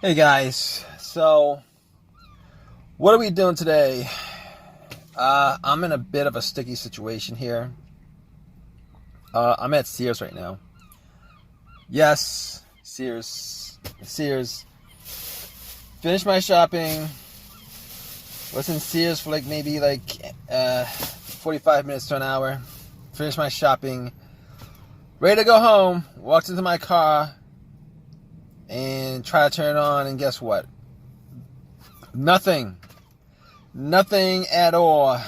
Hey guys, so what are we doing today? I'm in a bit of a sticky situation here. I'm at Sears right now. Yes, Sears. Finished my shopping. Was in Sears for maybe 45 minutes to an hour. Finished my shopping. Ready to go home. Walked into my car and try to turn it on, and guess what? Nothing at all.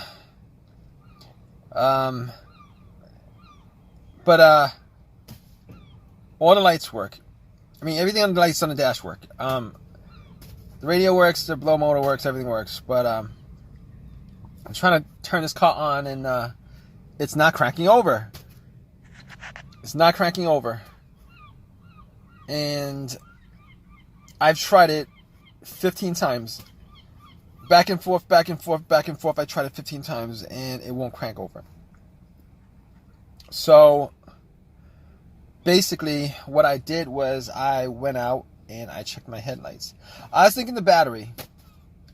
But all the lights work. I mean, everything on the lights on the dash work. The radio works, the blow motor works, everything works. But I'm trying to turn this car on, and it's not cranking over. And I've tried it 15 times. Back and forth. I tried it 15 times and it won't crank over. So basically what I did was I went out and I checked my headlights. I was thinking the battery.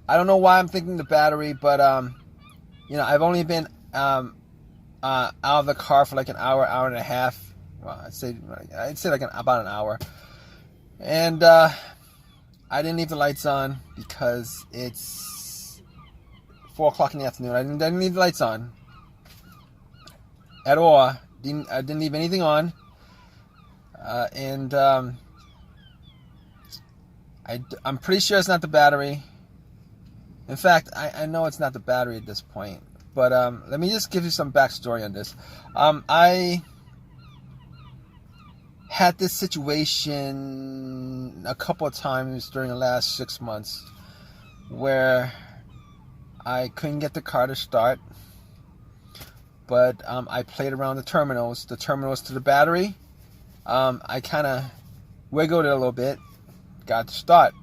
I don't know why I'm thinking the battery, but I've only been out of the car for like an hour and a half. Well, I'd say about an hour. And I didn't leave the lights on because it's 4 o'clock in the afternoon. I didn't leave the lights on at all. I didn't leave anything on. I'm pretty sure it's not the battery. In fact, I know it's not the battery at this point. But let me just give you some backstory on this. I had this situation a couple of times during the last 6 months where I couldn't get the car to start, but I played around the terminals to the battery. I kind of wiggled it a little bit, got to start.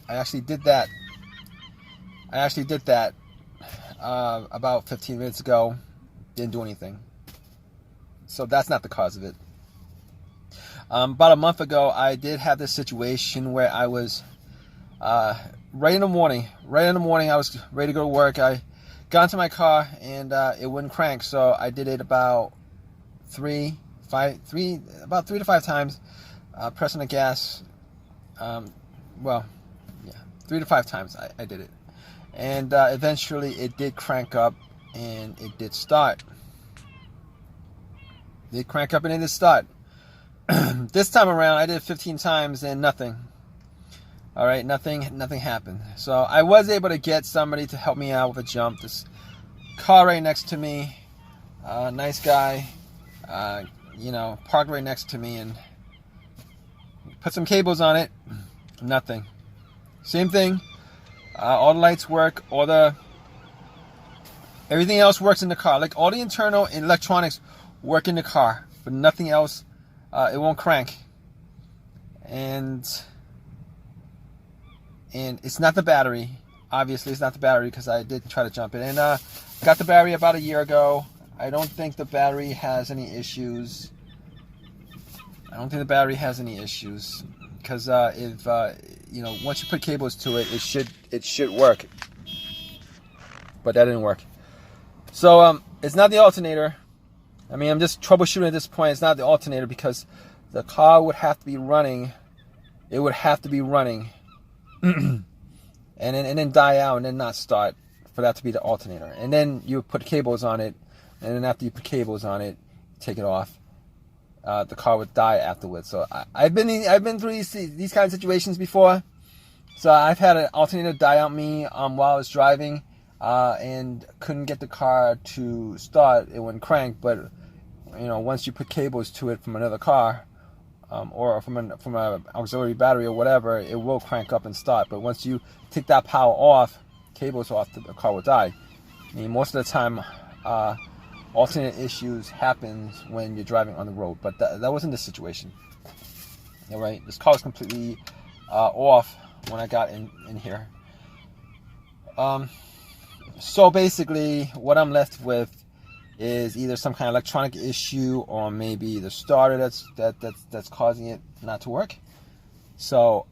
I actually did that about 15 minutes ago. Didn't do anything. So that's not the cause of it. About a month ago, I did have this situation where I was right in the morning. I was ready to go to work. I got into my car and it wouldn't crank. So I did it about 3 to 5 times, pressing the gas. 3 to 5 times I did it, and eventually it did crank up and it did start. This time around, I did it 15 times and nothing. All right, nothing happened. So I was able to get somebody to help me out with a jump. This car right next to me, nice guy, parked right next to me and put some cables on it. Nothing. Same thing. All the lights work. Everything else works in the car. Like all the internal electronics work in the car, but nothing else. It won't crank, and it's not the battery. Obviously, it's not the battery because I did try to jump it. And got the battery about a year ago. I don't think the battery has any issues. Because if once you put cables to it, it should work. But that didn't work. So it's not the alternator. I mean, I'm just troubleshooting at this point. It's not the alternator because the car would have to be running. It would have to be running, and then die out and then not start for that to be the alternator. And then you put cables on it, and then after you put cables on it, take it off. The car would die afterwards. So I've been through these kind of situations before. So I've had an alternator die on me while I was driving, and couldn't get the car to start. It wouldn't crank, but once you put cables to it from another car, or from an auxiliary battery or whatever, it will crank up and start. But once you take that power off, cables off, the car will die. I mean, most of the time, alternate issues happens when you're driving on the road, but that wasn't the situation. All right, this car was completely off when I got in here. So basically, what I'm left with is either some kind of electronic issue or maybe the starter that's causing it not to work. So,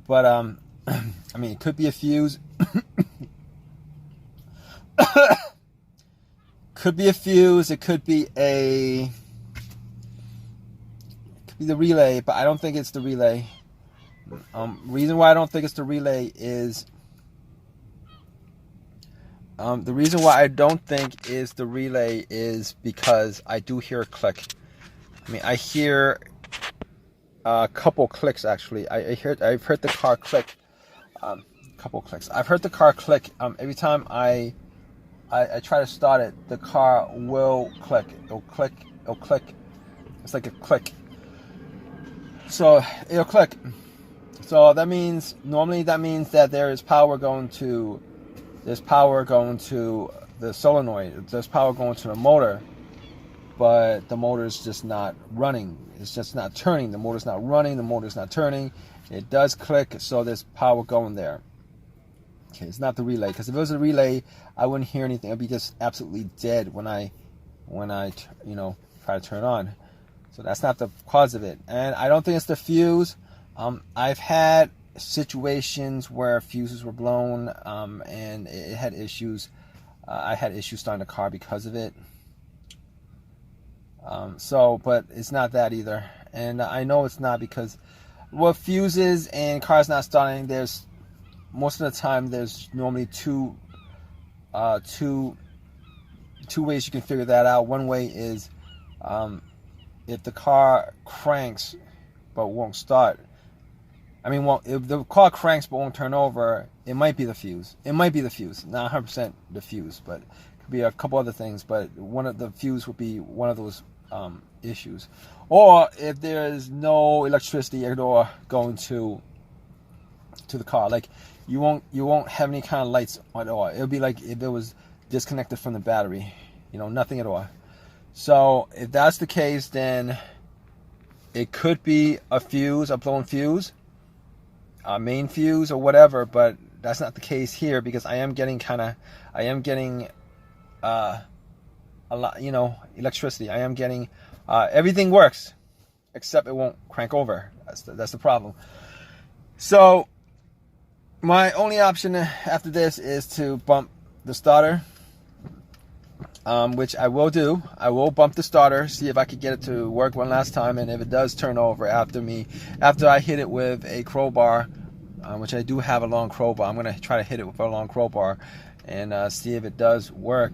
but I mean, it could be a fuse. Could be a fuse. It could be the relay, but I don't think it's the relay. Reason why I don't think it's the relay is the reason why I don't think is the relay is because I do hear a click. I mean, I hear a couple clicks actually. I've heard the car click. Couple clicks. I've heard the car click. Every time I try to start it, the car will click. It'll click. It'll click. It's like a click. So it'll click. So that means that there is power going to. There's power going to the solenoid. There's power going to the motor, but the motor is just not running. It's just not turning. The motor's not running. The motor's not turning. It does click, so there's power going there. Okay, it's not the relay, because if it was a relay, I wouldn't hear anything. It'd be just absolutely dead when I try to turn it on. So that's not the cause of it, and I don't think it's the fuse. I've had situations where fuses were blown, and it had issues. I had issues starting the car because of it. But it's not that either, and I know it's not because, well, fuses and cars not starting. There's most of the time there's normally two ways you can figure that out. One way is if the car cranks but won't start. I mean, well, if the car cranks but won't turn over, it might be the fuse. It might be the fuse, not 100% the fuse, but it could be a couple other things. But one of the fuse would be one of those issues. Or if there is no electricity at all going to the car, like you won't have any kind of lights at all. It'll be like if it was disconnected from the battery, nothing at all. So if that's the case, then it could be a fuse, a blown fuse, a main fuse or whatever, but that's not the case here, because I am getting a lot, electricity. I am getting everything works except it won't crank over. That's the problem. So my only option after this is to bump the starter, which I will do. I will bump the starter, see if I could get it to work one last time, and if it does turn over after I hit it with a crowbar, which I do have a long crowbar. I'm going to try to hit it with a long crowbar and see if it does work.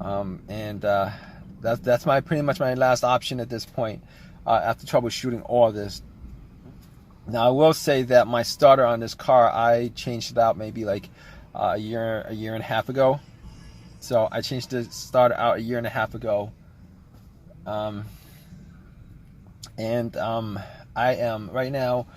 That's pretty much my last option at this point, after troubleshooting all of this. Now I will say that my starter on this car, I changed it out maybe like a year and a half ago. So I changed the starter out a year and a half ago, I am right now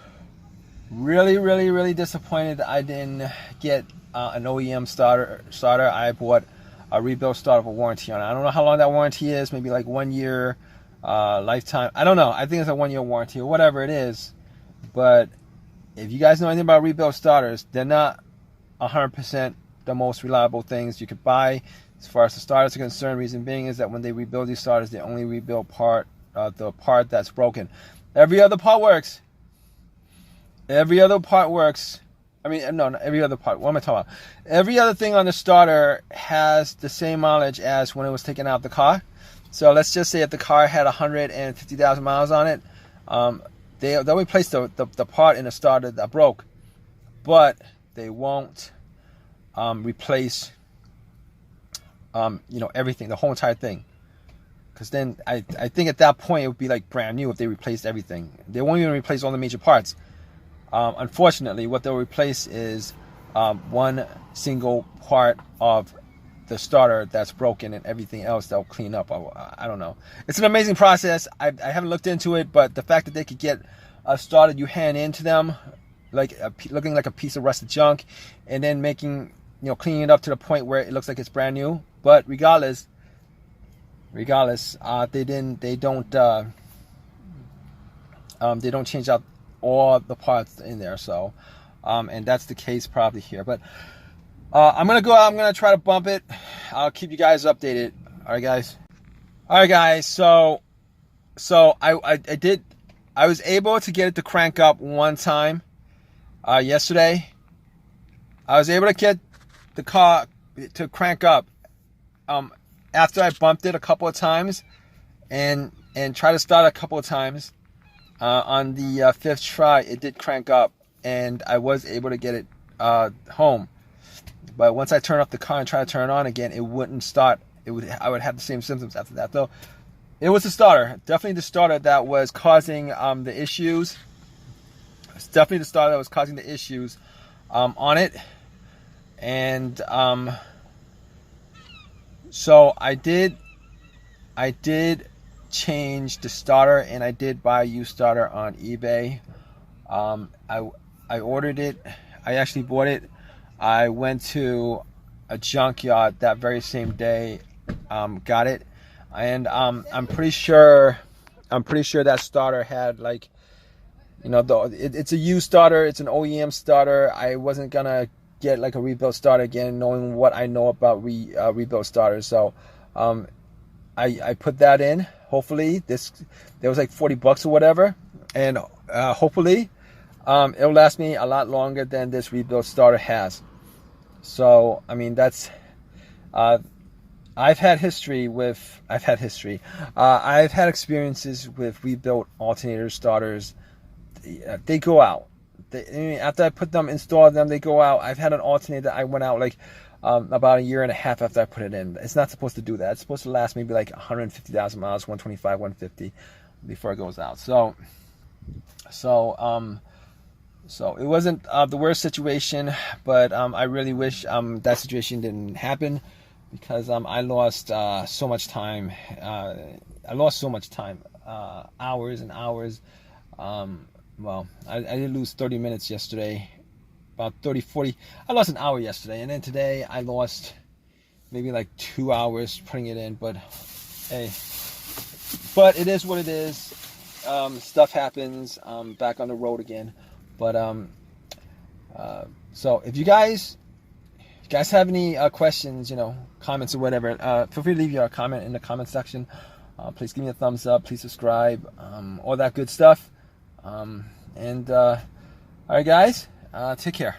really disappointed that I didn't get an OEM starter. I bought a rebuild starter for warranty on it. I don't know how long that warranty is, maybe like 1 year, lifetime. I don't know. I think it's a 1 year warranty or whatever it is. But if you guys know anything about rebuild starters, they're not 100% the most reliable things you could buy as far as the starters are concerned. Reason being is that when they rebuild these starters, they only rebuild the part that's broken. Every other part works. Every other part works. I mean, no, not every other part. What am I talking about? Every other thing on the starter has the same mileage as when it was taken out of the car. So let's just say if the car had 150,000 miles on it, they'll replace the part in the starter that broke, but they won't replace everything, the whole entire thing. Because then I think at that point it would be like brand new if they replaced everything. They won't even replace all the major parts. Unfortunately, what they'll replace is one single part of the starter that's broken, and everything else they'll clean up. I don't know. It's an amazing process. I haven't looked into it, but the fact that they could get a starter you hand into them, like looking like a piece of rusted junk, and then cleaning it up to the point where it looks like it's brand new. But regardless, they don't change out all the parts in there. So, and that's the case probably here. But I'm gonna go out. I'm gonna try to bump it. I'll keep you guys updated. All right, guys. So I was able to get it to crank up one time, yesterday. I was able to get the car to crank up after I bumped it a couple of times and try to start a couple of times. On the fifth try, it did crank up, and I was able to get it home. But once I turned off the car and tried to turn it on again, it wouldn't start. I would have the same symptoms after that. Though it was the starter, definitely the starter that was causing the issues. It's definitely the starter that was causing the issues on it, and so I did change the starter, and I did buy a used starter on eBay. I ordered it. I actually bought it. I went to a junkyard that very same day, got it, and I'm pretty sure that starter had, like, you know, it's a used starter. It's an OEM starter. I wasn't gonna get like a rebuilt starter again, knowing what I know about rebuilt starters. So I put that in. Hopefully there was like $40 or whatever, and hopefully it'll last me a lot longer than this rebuilt starter has. So I mean, that's I've had experiences with rebuilt alternator starters. They go out. After I put them, installed them, they go out. I've had an alternator that I went out like about a year and a half after I put it in. It's not supposed to do that. It's supposed to last maybe like 150,000 miles, 125, 150 before it goes out. So it wasn't the worst situation, but I really wish that situation didn't happen, because I lost so much time. Hours and hours. Well, I did lose 30 minutes yesterday, about 30, 40. I lost an hour yesterday, and then today I lost maybe like 2 hours putting it in. But hey, but it is what it is. Stuff happens. Back on the road again. But so if you guys have any questions, you know, comments or whatever, feel free to leave your comment in the comment section. Please give me a thumbs up. Please subscribe. All that good stuff. All right, guys, take care.